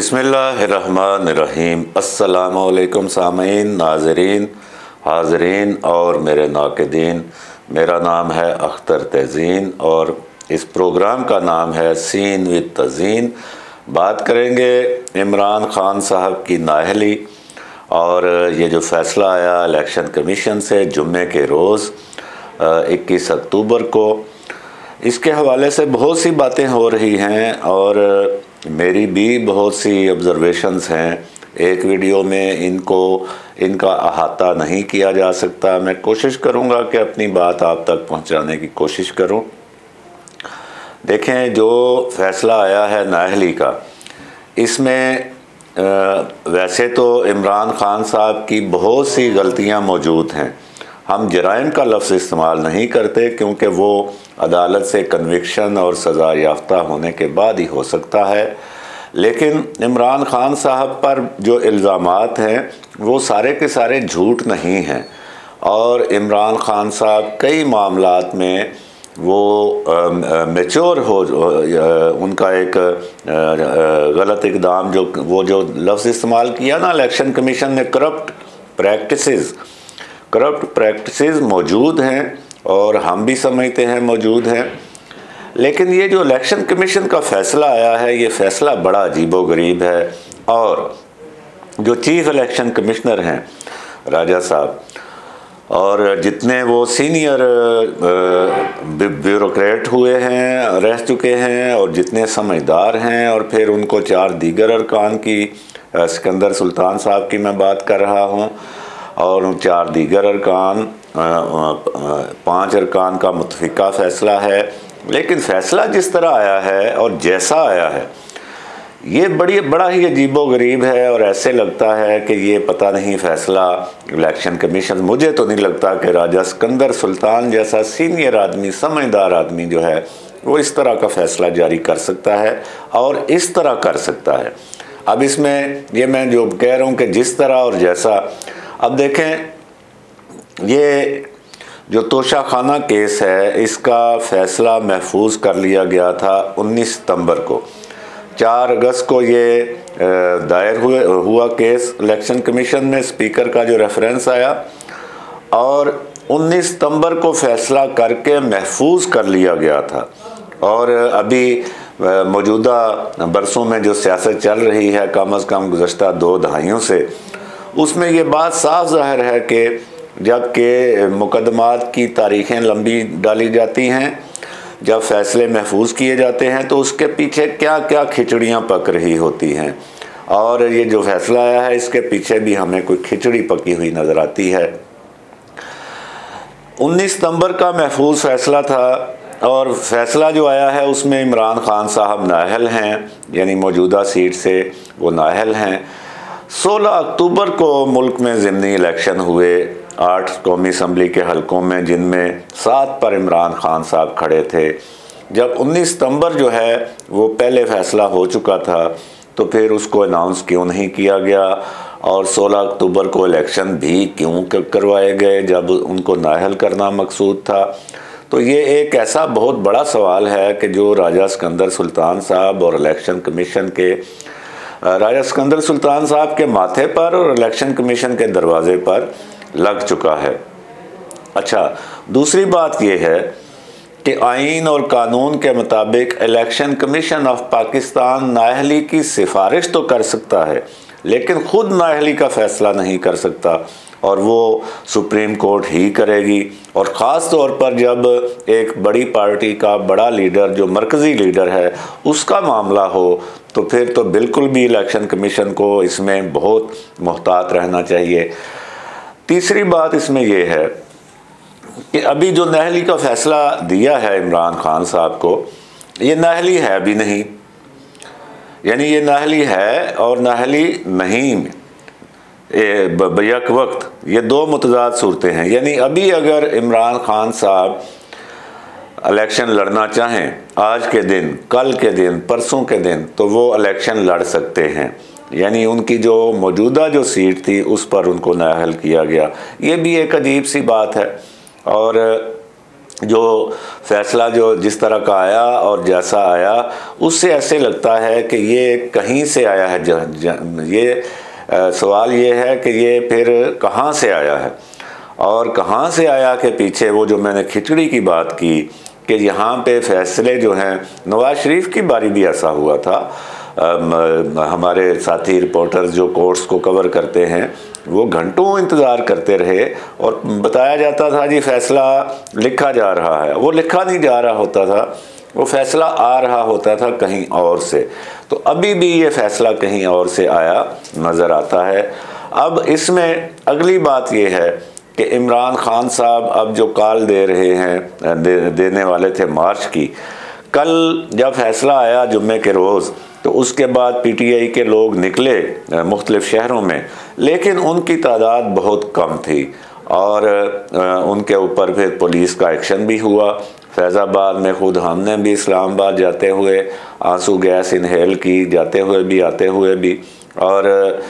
बिस्मिल्लाहिर्रहमानिर्रहीम। अस्सलामुअलैकुम सामीन, नाज़रीन, हाज़रीन और मेरे नाक़िदीन। मेरा नाम है अख्तर तज़ीन और इस प्रोग्राम का नाम है सीन विद तज़ीन। बात करेंगे इमरान ख़ान साहब की नाअहली और ये जो फ़ैसला आया इलेक्शन कमीशन से जुम्मे के रोज़ 21 अक्टूबर को, इसके हवाले से बहुत सी बातें हो रही हैं और मेरी भी बहुत सी ऑब्ज़रवेशंस हैं। एक वीडियो में इनका अहाता नहीं किया जा सकता। मैं कोशिश करूंगा कि अपनी बात आप तक पहुंचाने की कोशिश करूं। देखें, जो फ़ैसला आया है नाअहली का, इसमें वैसे तो इमरान ख़ान साहब की बहुत सी गलतियां मौजूद हैं। हम जराइम का लफ्ज़ इस्तेमाल नहीं करते क्योंकि वो अदालत से कन्विक्शन और सज़ा याफ्ता होने के बाद ही हो सकता है। लेकिन इमरान ख़ान साहब पर जो इल्ज़ामात हैं वो सारे के सारे झूठ नहीं हैं और इमरान ख़ान साहब कई मामलात में वो मैच्योर उनका एक गलत इक़दाम जो लफ्ज़ इस्तेमाल किया ना इलेक्शन कमीशन ने, करप्ट प्रैक्टिसेस मौजूद हैं और हम भी समझते हैं मौजूद हैं। लेकिन ये जो इलेक्शन कमीशन का फ़ैसला आया है, ये फ़ैसला बड़ा अजीबोगरीब है और जो चीफ़ इलेक्शन कमिश्नर हैं राजा साहब और जितने वो सीनियर ब्यूरोक्रेट हुए हैं, रह चुके हैं और जितने समझदार हैं, और फिर उनको 4 दीगर अरकान की, सिकंदर सुल्तान साहब की मैं बात कर रहा हूँ, और 4 दीगर अरकान, 5 अरकान का मुतफ़िका फ़ैसला है। लेकिन फ़ैसला जिस तरह आया है और जैसा आया है, ये बड़ा ही अजीबोगरीब है और ऐसे लगता है कि ये पता नहीं फ़ैसला इलेक्शन कमीशन, मुझे तो नहीं लगता कि राजा सिकंदर सुल्तान जैसा सीनियर आदमी, समझदार आदमी जो है वो इस तरह का फ़ैसला जारी कर सकता है और इस तरह कर सकता है। अब इसमें ये मैं जो कह रहा हूँ कि जिस तरह और जैसा, अब देखें, ये जो तोशाखाना केस है इसका फ़ैसला महफूज कर लिया गया था 19 सितंबर को। 4 अगस्त को ये दायर हुआ केस इलेक्शन कमीशन में, स्पीकर का जो रेफरेंस आया, और 19 सितंबर को फ़ैसला करके महफूज कर लिया गया था। और अभी मौजूदा बरसों में जो सियासत चल रही है, कम अज़ कम गुज़श्ता 2 दहाइयों से, उसमें ये बात साफ ज़ाहिर है कि जबकि मुकदमात की तारीखें लंबी डाली जाती हैं, जब फ़ैसले महफूज किए जाते हैं तो उसके पीछे क्या क्या खिचड़ियाँ पक रही होती हैं। और ये जो फ़ैसला आया है इसके पीछे भी हमें कोई खिचड़ी पकी हुई नज़र आती है। 19 सितंबर का महफूज फ़ैसला था और फ़ैसला जो आया है उसमें इमरान ख़ान साहब नाअहल हैं, यानी मौजूदा सीट से वो नाअहल हैं। 16 अक्टूबर को मुल्क में ज़िमनी इलेक्शन हुए 8 कौमी असम्बली के हलकों में, जिनमें 7 पर इमरान ख़ान साहब खड़े थे। जब 19 सितंबर जो है वो पहले फ़ैसला हो चुका था तो फिर उसको अनाउंस क्यों नहीं किया गया और 16 अक्टूबर को इलेक्शन भी क्यों करवाए गए जब उनको नाअहल करना मकसूद था। तो ये एक ऐसा बहुत बड़ा सवाल है कि जो राजा सिकंदर सुल्तान साहब और इलेक्शन कमीशन के, राजा सिकंदर सुल्तान साहब के माथे पर और इलेक्शन कमीशन के दरवाजे पर लग चुका है। अच्छा, दूसरी बात यह है कि आइन और कानून के मुताबिक इलेक्शन कमीशन ऑफ पाकिस्तान नाअहली की सिफारिश तो कर सकता है लेकिन ख़ुद नाअहली का फ़ैसला नहीं कर सकता, और वो सुप्रीम कोर्ट ही करेगी। और ख़ास तौर पर जब एक बड़ी पार्टी का बड़ा लीडर, जो मरकज़ी लीडर है, उसका मामला हो तो फिर तो बिल्कुल भी इलेक्शन कमीशन को इसमें बहुत मुहतात रहना चाहिए। तीसरी बात इसमें यह है कि अभी जो नाअहली का फ़ैसला दिया है इमरान ख़ान साहब को, ये नाअहली है भी नहीं, यानी ये नाअहली है और नाअहली नहीं बैक वक्त, ये 2 मुतज़ाद सूरतें हैं। यानी अभी अगर इमरान ख़ान साहब इलेक्शन लड़ना चाहें आज के दिन, कल के दिन, परसों के दिन, तो वो इलेक्शन लड़ सकते हैं। यानी उनकी जो मौजूदा जो सीट थी उस पर उनको नाअहल किया गया। ये भी एक अजीब सी बात है। और जो फ़ैसला जो जिस तरह का आया और जैसा आया, उससे ऐसे लगता है कि ये कहीं से आया है। ये सवाल ये है कि ये फिर कहाँ से आया है, और कहाँ से आया के पीछे वो जो मैंने खिचड़ी की बात की कि यहाँ पे फ़ैसले जो हैं, नवाज शरीफ की बारी भी ऐसा हुआ था। हमारे साथी रिपोर्टर जो कोर्ट्स को कवर करते हैं वो घंटों इंतज़ार करते रहे और बताया जाता था जी फ़ैसला लिखा जा रहा है। वो लिखा नहीं जा रहा होता था, वो फ़ैसला आ रहा होता था कहीं और से। तो अभी भी ये फ़ैसला कहीं और से आया नज़र आता है। अब इसमें अगली बात ये है कि इमरान खान साहब अब जो कॉल दे रहे हैं, देने वाले थे मार्च की, कल जब फ़ैसला आया जुम्मे के रोज़, तो उसके बाद पीटीआई के लोग निकले मुख्तलिफ़ शहरों में, लेकिन उनकी तादाद बहुत कम थी और उनके ऊपर फिर पुलिस का एक्शन भी हुआ। फैज़ाबाद में ख़ुद हमने भी इस्लामाबाद जाते हुए आंसू गैस इनहेल की, जाते हुए भी आते हुए भी, और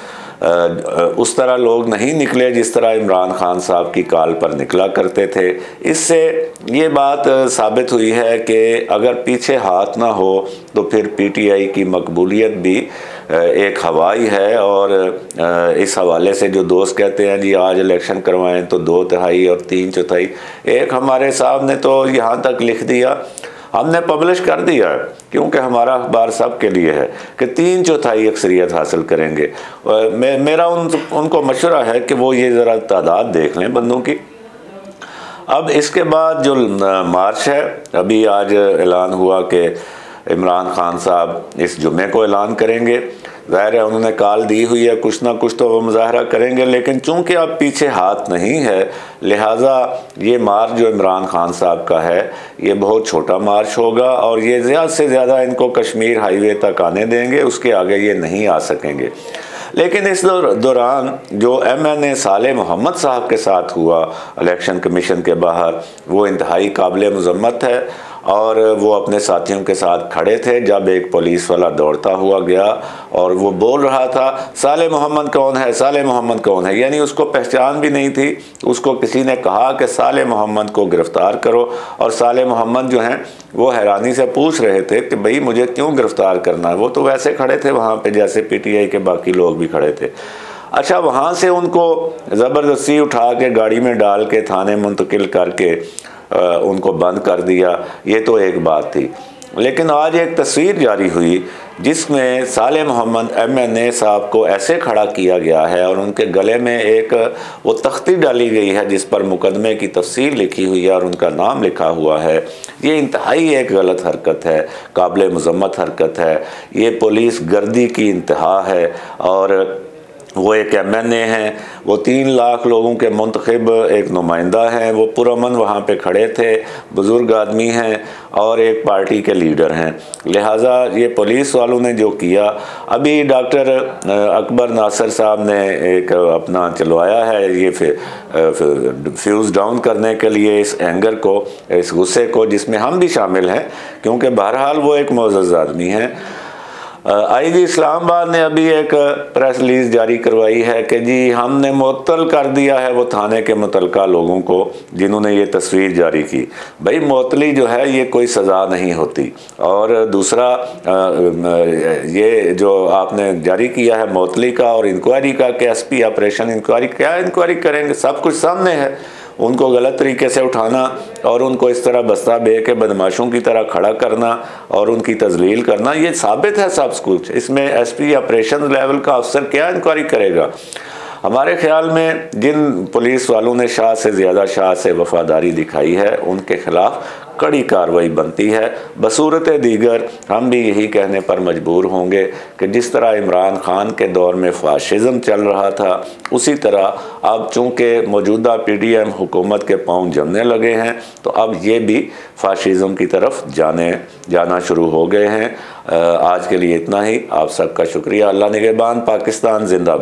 उस तरह लोग नहीं निकले जिस तरह इमरान खान साहब की कॉल पर निकला करते थे। इससे ये बात साबित हुई है कि अगर पीछे हाथ ना हो तो फिर पीटीआई की मकबूलियत भी एक हवाई है। और इस हवाले से जो दोस्त कहते हैं जी आज इलेक्शन करवाएं तो 2/3 और 3/4, एक हमारे साहब ने तो यहाँ तक लिख दिया, हमने पब्लिश कर दिया क्योंकि हमारा अखबार सब के लिए है कि 3/4 अक्सरियत हासिल करेंगे। मेरा उनको मशवरा है कि वो ये ज़रा तादाद देख लें बंदों की। अब इसके बाद जो मार्च है, अभी आज ऐलान हुआ कि इमरान खान साहब इस जुम्मे को ऐलान करेंगे। ज़ाहिर है उन्होंने कॉल दी हुई है, कुछ ना कुछ तो वो मुजाहरा करेंगे, लेकिन चूंकि अब पीछे हाथ नहीं है, लिहाजा ये मार्च जो इमरान खान साहब का है ये बहुत छोटा मार्च होगा और ये ज़्यादा से ज़्यादा इनको कश्मीर हाईवे तक आने देंगे, उसके आगे ये नहीं आ सकेंगे। लेकिन इस दौरान जो MNA साले मोहम्मद साहब के साथ हुआ इलेक्शन कमीशन के बाहर, वो इंतहाई काबिल मज़म्मत है। और वो अपने साथियों के साथ खड़े थे जब एक पुलिस वाला दौड़ता हुआ गया और वो बोल रहा था साले मोहम्मद कौन है, साले मोहम्मद कौन है, यानी उसको पहचान भी नहीं थी। उसको किसी ने कहा कि साले मोहम्मद को गिरफ़्तार करो, और साले मोहम्मद जो हैं वो हैरानी से पूछ रहे थे कि भाई मुझे क्यों गिरफ़्तार करना है। वो तो वैसे खड़े थे वहाँ पे जैसे पीटीआई के बाकी लोग भी खड़े थे। अच्छा, वहाँ से उनको ज़बरदस्ती उठा के गाड़ी में डाल के थाने मुंतकिल करके उनको बंद कर दिया, ये तो एक बात थी। लेकिन आज एक तस्वीर जारी हुई जिसमें साले मोहम्मद MNA साहब को ऐसे खड़ा किया गया है और उनके गले में एक वो तख्ती डाली गई है जिस पर मुकदमे की तफसील लिखी हुई है और उनका नाम लिखा हुआ है। ये इंतहाई एक गलत हरकत है, काबिल मज़म्मत हरकत है, ये पुलिस गर्दी की इंतहा है। और वो एक MNA हैं, वो 3 लाख लोगों के मुंतखब एक नुमाइंदा हैं, वो पुरअमन वहाँ पे खड़े थे, बुज़ुर्ग आदमी हैं और एक पार्टी के लीडर हैं। लिहाजा ये पुलिस वालों ने जो किया, अभी डॉक्टर अकबर नासिर साहब ने एक अपना चलवाया है ये फ्यूज़ डाउन करने के लिए इस एंगर को, इस गुस्से को, जिसमें हम भी शामिल हैं क्योंकि बहरहाल वो एक मुअज़्ज़ज़ आदमी हैं। IG इस्लामाबाद ने अभी एक प्रेस रिलीज़ जारी करवाई है कि जी हमने मुअत्तल कर दिया है वो थाने के मुतल्लिका लोगों को जिन्होंने ये तस्वीर जारी की। भाई मुअत्तली जो है ये कोई सज़ा नहीं होती। और दूसरा ये जो आपने जारी किया है मुअत्तली का और इंक्वायरी का कि SP ऑपरेशन इंक्वायरी, क्या इंक्वायरी करेंगे, सब कुछ सामने है। उनको गलत तरीके से उठाना और उनको इस तरह बस्ता बे के बदमाशों की तरह खड़ा करना और उनकी तजलील करना, ये साबित है सब कुछ। इसमें SP ऑपरेशन लेवल का अफसर क्या इंक्वायरी करेगा। हमारे ख्याल में जिन पुलिस वालों ने शाह से ज़्यादा शाह से वफादारी दिखाई है उनके ख़िलाफ़ कड़ी कार्रवाई बनती है। बसूरत दीगर हम भी यही कहने पर मजबूर होंगे कि जिस तरह इमरान खान के दौर में फाशिज़म चल रहा था, उसी तरह अब चूँकि मौजूदा PDM हुकूमत के पाँव जमने लगे हैं तो अब ये भी फाशिज़म की तरफ जाना शुरू हो गए हैं। आज के लिए इतना ही। आप सबका शुक्रिया। अल्लाह निगहबान। पाकिस्तान जिंदाबाद।